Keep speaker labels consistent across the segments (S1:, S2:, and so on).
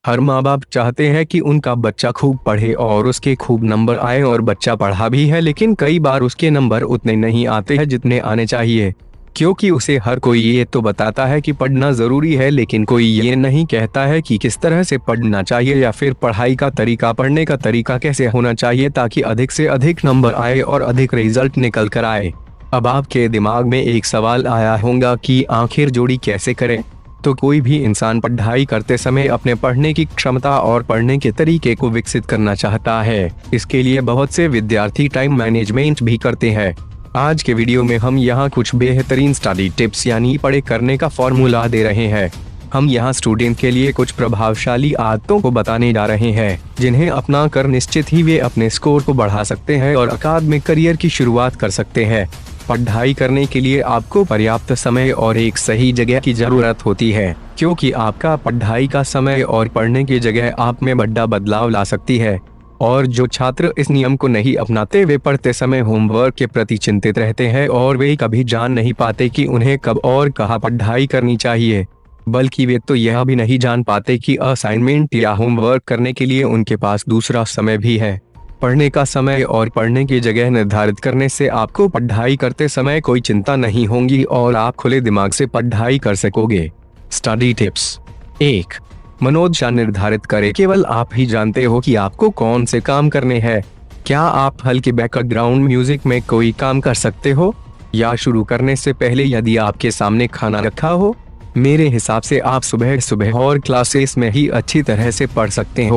S1: हर माँ बाप चाहते हैं कि उनका बच्चा खूब पढ़े और उसके खूब नंबर आए, और बच्चा पढ़ा भी है, लेकिन कई बार उसके नंबर उतने नहीं आते हैं जितने आने चाहिए। क्योंकि उसे हर कोई ये तो बताता है कि पढ़ना जरूरी है, लेकिन कोई ये नहीं कहता है कि किस तरह से पढ़ना चाहिए, या फिर पढ़ाई का तरीका, पढ़ने का तरीका कैसे होना चाहिए ताकि अधिक से अधिक नंबर आए और अधिक रिजल्ट निकल कर आए। अब आपके दिमाग में एक सवाल आया होगा कि आखिर जोड़ी कैसे करें। तो कोई भी इंसान पढ़ाई करते समय अपने पढ़ने की क्षमता और पढ़ने के तरीके को विकसित करना चाहता है। इसके लिए बहुत से विद्यार्थी टाइम मैनेजमेंट भी करते हैं। आज के वीडियो में हम यहाँ कुछ बेहतरीन स्टडी टिप्स यानी पढ़ाई करने का फॉर्मूला दे रहे हैं। हम यहाँ स्टूडेंट के लिए कुछ प्रभावशाली आदतों को बताने जा रहे हैं, जिन्हें अपना कर निश्चित ही वे अपने स्कोर को बढ़ा सकते हैं और अकादमिक करियर की शुरुआत कर सकते हैं। पढ़ाई करने के लिए आपको पर्याप्त समय और एक सही जगह की जरूरत होती है, क्योंकि आपका पढ़ाई का समय और पढ़ने की जगह आप में बड़ा बदलाव ला सकती है। और जो छात्र इस नियम को नहीं अपनाते वे पढ़ते समय होमवर्क के प्रति चिंतित रहते हैं और वे कभी जान नहीं पाते कि उन्हें कब और कहाँ पढ़ाई करनी चाहिए। बल्कि वे तो यह भी नहीं जान पाते कि असाइनमेंट या होमवर्क करने के लिए उनके पास दूसरा समय भी है। पढ़ने का समय और पढ़ने की जगह निर्धारित करने से आपको पढ़ाई करते समय कोई चिंता नहीं होगी और आप खुले दिमाग से पढ़ाई कर सकोगे। Study tips. 1. मनोदशा निर्धारित करें। केवल आप ही जानते हो कि आपको कौन से काम करने हैं। क्या आप हल्के बैकग्राउंड म्यूजिक में कोई काम कर सकते हो, या शुरू करने से पहले यदि आपके सामने खाना रखा हो? मेरे हिसाब से आप सुबह सुबह और क्लासेस में ही अच्छी तरह से पढ़ सकते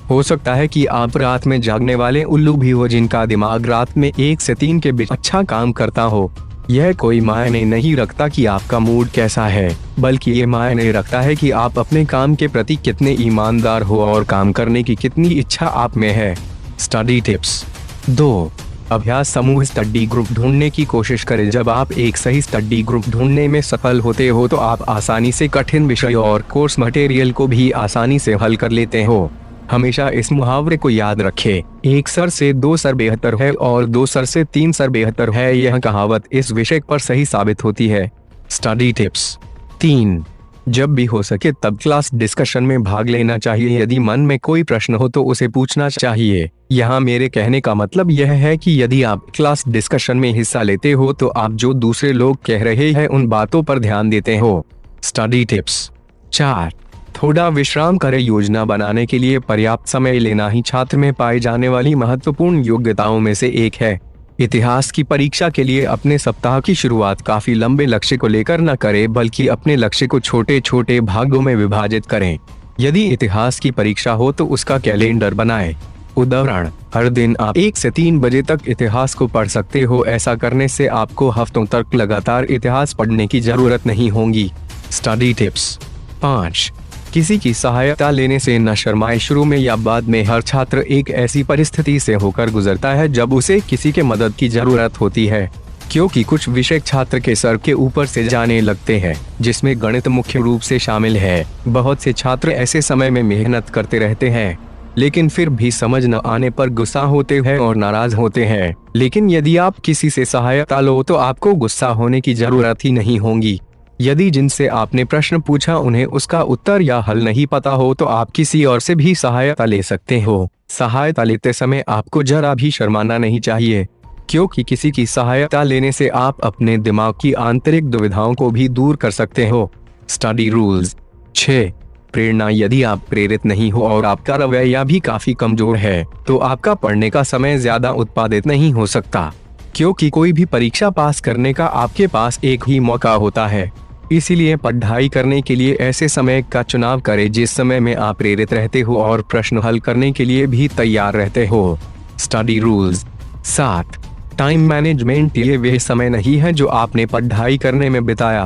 S1: हो सकता है कि आप रात में जागने वाले उल्लू भी हो जिनका दिमाग रात में 1 से 3 के बीच अच्छा काम करता हो। यह कोई मायने नहीं रखता कि आपका मूड कैसा है, बल्कि ये मायने रखता है कि आप अपने काम के प्रति कितने ईमानदार हो और काम करने की कितनी इच्छा आप में है। Study tips. 2. अभ्यास समूह। स्टडी ग्रुप ढूंढने की कोशिश करें। जब आप एक सही स्टडी ग्रुप ढूंढने में सफल होते हो तो आप आसानी से कठिन विषय और कोर्स मटेरियल को भी आसानी से हल कर लेते हो। हमेशा इस मुहावरे को याद रखें, 1 सर से 2 सर बेहतर है और 2 सर से 3 सर बेहतर है। यह कहावत इस विषय पर सही साबित होती है। Study tips. 3. जब भी हो सके तब क्लास डिस्कशन में भाग लेना चाहिए। यदि मन में कोई प्रश्न हो तो उसे पूछना चाहिए। यहाँ मेरे कहने का मतलब यह है कि यदि आप क्लास डिस्कशन में हिस्सा लेते हो तो आप जो दूसरे लोग कह रहे हैं उन बातों पर ध्यान देते हो। Study tips. 4. थोड़ा विश्राम करें। योजना बनाने के लिए पर्याप्त समय लेना ही छात्र में पाई जाने वाली महत्वपूर्ण योग्यताओं में से एक है। इतिहास की परीक्षा के लिए अपने सप्ताह की शुरुआत काफी लंबे लक्ष्य को लेकर न करें, बल्कि अपने लक्ष्य को छोटे छोटे भागों में विभाजित करें। यदि इतिहास की परीक्षा हो तो उसका कैलेंडर बनाएं। उदाहरण, हर दिन आप 1 से 3 बजे तक इतिहास को पढ़ सकते हो। ऐसा करने से आपको हफ्तों तक लगातार इतिहास पढ़ने की जरूरत नहीं होगी। Study tips. 5. किसी की सहायता लेने से न शर्माएं। शुरू में या बाद में हर छात्र एक ऐसी परिस्थिति से होकर गुजरता है जब उसे किसी के मदद की जरूरत होती है, क्योंकि कुछ विषय छात्र के सर के ऊपर से जाने लगते हैं, जिसमें गणित मुख्य रूप से शामिल है। बहुत से छात्र ऐसे समय में मेहनत करते रहते हैं, लेकिन फिर भी समझ न आने पर गुस्सा होते हैं और नाराज होते हैं। लेकिन यदि आप किसी से सहायता लो तो आपको गुस्सा होने की जरूरत ही नहीं होगी। यदि जिनसे आपने प्रश्न पूछा उन्हें उसका उत्तर या हल नहीं पता हो तो आप किसी और से भी सहायता ले सकते हो। सहायता लेते समय आपको जरा भी शर्माना नहीं चाहिए, क्योंकि किसी की सहायता लेने से आप अपने दिमाग की आंतरिक दुविधाओं को भी दूर कर सकते हो। Study rules. 6. प्रेरणा। यदि आप प्रेरित नहीं हो और आपका रवैया भी काफी कमजोर है तो आपका पढ़ने का समय ज्यादा उत्पादित नहीं हो सकता, क्योंकि कोई भी परीक्षा पास करने का आपके पास एक ही मौका होता है। इसीलिए पढ़ाई करने के लिए ऐसे समय का चुनाव करें जिस समय में आप प्रेरित रहते हो और प्रश्न हल करने के लिए भी तैयार रहते हो। Study rules. 7. Time management. ये वह समय नहीं है जो आपने पढ़ाई करने में बिताया,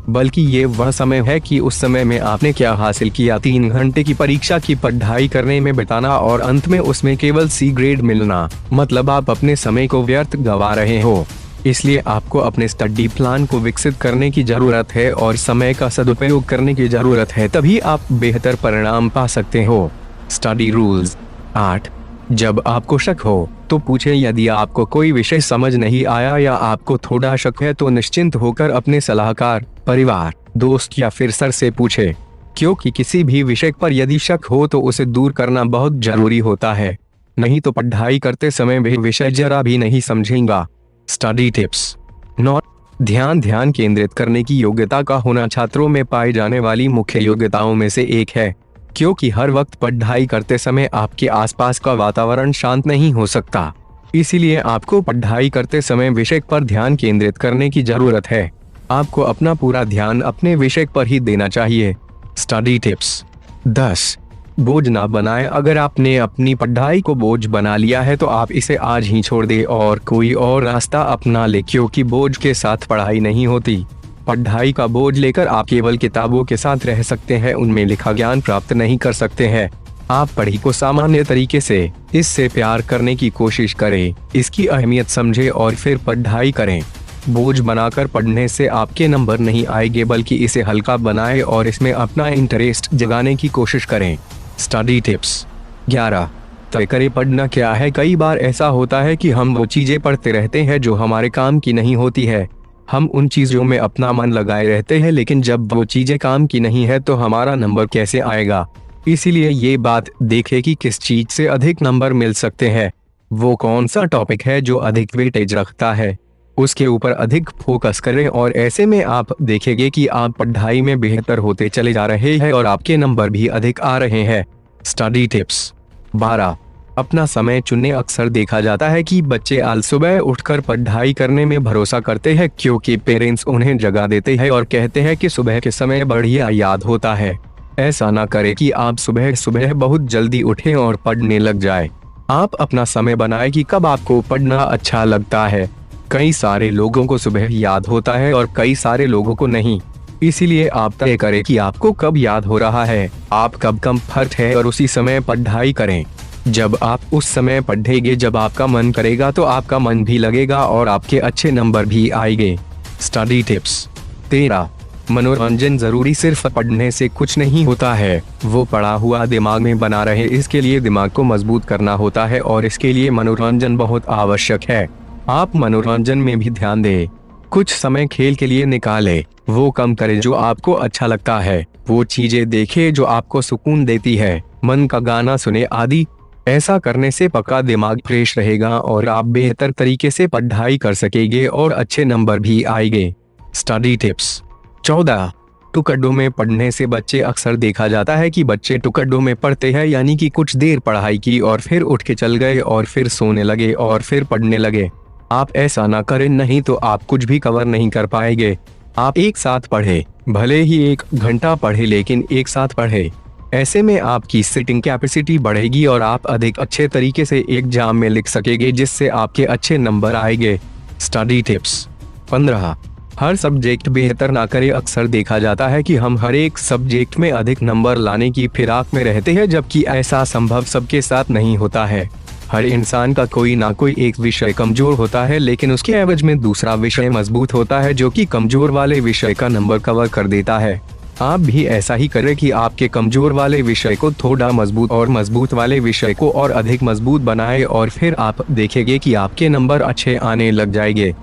S1: बल्कि ये वह समय है कि उस समय में आपने क्या हासिल किया। 3 घंटे की परीक्षा की पढ़ाई करने में बिताना और अंत में उसमें केवल C ग्रेड मिलना, मतलब आप अपने समय को व्यर्थ गंवा रहे हो। इसलिए आपको अपने स्टडी प्लान को विकसित करने की जरूरत है और समय का सदुपयोग करने की जरूरत है, तभी आप बेहतर परिणाम पा सकते हो। Study rules. 8. जब आपको शक हो तो पूछें। यदि आपको कोई विषय समझ नहीं आया या आपको थोड़ा शक है तो निश्चिंत होकर अपने सलाहकार, परिवार, दोस्त या फिर सर से पूछें। क्योंकि किसी भी विषय पर यदि शक हो तो उसे दूर करना बहुत जरूरी होता है, नहीं तो पढ़ाई करते समय वे विषय जरा भी नहीं समझेंगे। Study tips. नॉट ध्यान केंद्रित करने की योग्यता का होना छात्रों में पाई जाने वाली मुख्य योग्यताओं में से एक है, क्योंकि हर वक्त पढ़ाई करते समय आपके आसपास का वातावरण शांत नहीं हो सकता। इसीलिए आपको पढ़ाई करते समय विषय पर ध्यान केंद्रित करने की जरूरत है। आपको अपना पूरा ध्यान अपने विषय पर ही देना चाहिए। Study tips. 10 बोझ ना बनाएं। अगर आपने अपनी पढ़ाई को बोझ बना लिया है तो आप इसे आज ही छोड़ दें और कोई और रास्ता अपना ले, क्योंकि बोझ के साथ पढ़ाई नहीं होती। पढ़ाई का बोझ लेकर आप केवल किताबों के साथ रह सकते हैं, उनमें लिखा ज्ञान प्राप्त नहीं कर सकते हैं। आप पढ़ाई को सामान्य तरीके से इससे प्यार करने की कोशिश करें, इसकी अहमियत समझें और फिर पढ़ाई करें। बोझ बनाकर पढ़ने से आपके नंबर नहीं आएंगे, बल्कि इसे हल्का बनाएं और इसमें अपना इंटरेस्ट जगाने की कोशिश करें। Study tips. 11 तय करें पढ़ना क्या है। कई बार ऐसा होता है कि हम वो चीजें पढ़ते रहते हैं जो हमारे काम की नहीं होती है। हम उन चीजों में अपना मन लगाए रहते हैं, लेकिन जब वो चीजें काम की नहीं है तो हमारा नंबर कैसे आएगा। इसीलिए ये बात देखें कि किस चीज से अधिक नंबर मिल सकते हैं। वो कौन सा टॉपिक है जो अधिक वेटेज रखता है, उसके ऊपर अधिक फोकस करें और ऐसे में आप देखेंगे कि आप पढ़ाई में बेहतर होते चले जा रहे हैं और आपके नंबर भी अधिक आ रहे हैं। Study tips. 12 अपना समय चुनने। अक्सर देखा जाता है कि बच्चे आज सुबह उठकर पढ़ाई करने में भरोसा करते हैं, क्योंकि पेरेंट्स उन्हें जगा देते हैं और कहते हैं कि सुबह के समय बढ़िया याद होता है। ऐसा ना करें कि आप सुबह सुबह बहुत जल्दी उठें और पढ़ने लग जाएं। आप अपना समय बनाएं कि कब आपको पढ़ना अच्छा लगता है। कई सारे लोगों को सुबह याद होता है और कई सारे लोगों को नहीं। इसीलिए आप तय करें कि आपको कब याद हो रहा है, आप कब कंफर्ट है और उसी समय पढ़ाई करें। जब आप उस समय पढ़ेंगे जब आपका मन करेगा तो आपका मन भी लगेगा और आपके अच्छे नंबर भी आएंगे। Study tips. 13 मनोरंजन जरूरी। सिर्फ पढ़ने से कुछ नहीं होता है, वो पढ़ा हुआ दिमाग में बना रहे। इसके लिए दिमाग को मजबूत करना होता है और इसके लिए मनोरंजन बहुत आवश्यक है। आप मनोरंजन में भी ध्यान दें। कुछ समय खेल के लिए निकालें, वो कम करें जो आपको अच्छा लगता है, वो चीजें देखें जो आपको सुकून देती है, मन का गाना सुने आदि। ऐसा करने से पक्का दिमाग फ्रेश रहेगा और आप बेहतर तरीके से पढ़ाई कर सकेंगे और अच्छे नंबर भी आएंगे। Study tips. 14 टुकड़ों में पढ़ने से बच्चे। अक्सर देखा जाता है कि बच्चे टुकड़ों में पढ़ते हैं, यानी कि कुछ देर पढ़ाई की और फिर उठ के चल गए और फिर सोने लगे और फिर पढ़ने लगे। आप ऐसा ना करें, नहीं तो आप कुछ भी कवर नहीं कर पाएंगे। आप एक साथ पढ़े, भले ही 1 घंटा पढ़े, लेकिन एक साथ पढ़े। ऐसे में आपकी सिटिंग कैपेसिटी बढ़ेगी और आप अधिक अच्छे तरीके से एग्जाम में लिख सकेंगे, जिससे आपके अच्छे नंबर आएंगे। Study tips. 15 हर सब्जेक्ट बेहतर ना करें। अक्सर देखा जाता है कि हम हर एक सब्जेक्ट में अधिक नंबर लाने की फिराक में रहते हैं, जबकि ऐसा संभव सबके साथ नहीं होता है। हर इंसान का कोई ना कोई एक विषय कमजोर होता है, लेकिन उसके एवज में दूसरा विषय मजबूत होता है जो कि कमजोर वाले विषय का नंबर कवर कर देता है। आप भी ऐसा ही करें कि आपके कमजोर वाले विषय को थोड़ा मजबूत और मजबूत वाले विषय को और अधिक मजबूत बनाएं और फिर आप देखेंगे कि आपके नंबर अच्छे आने लग जाएंगे।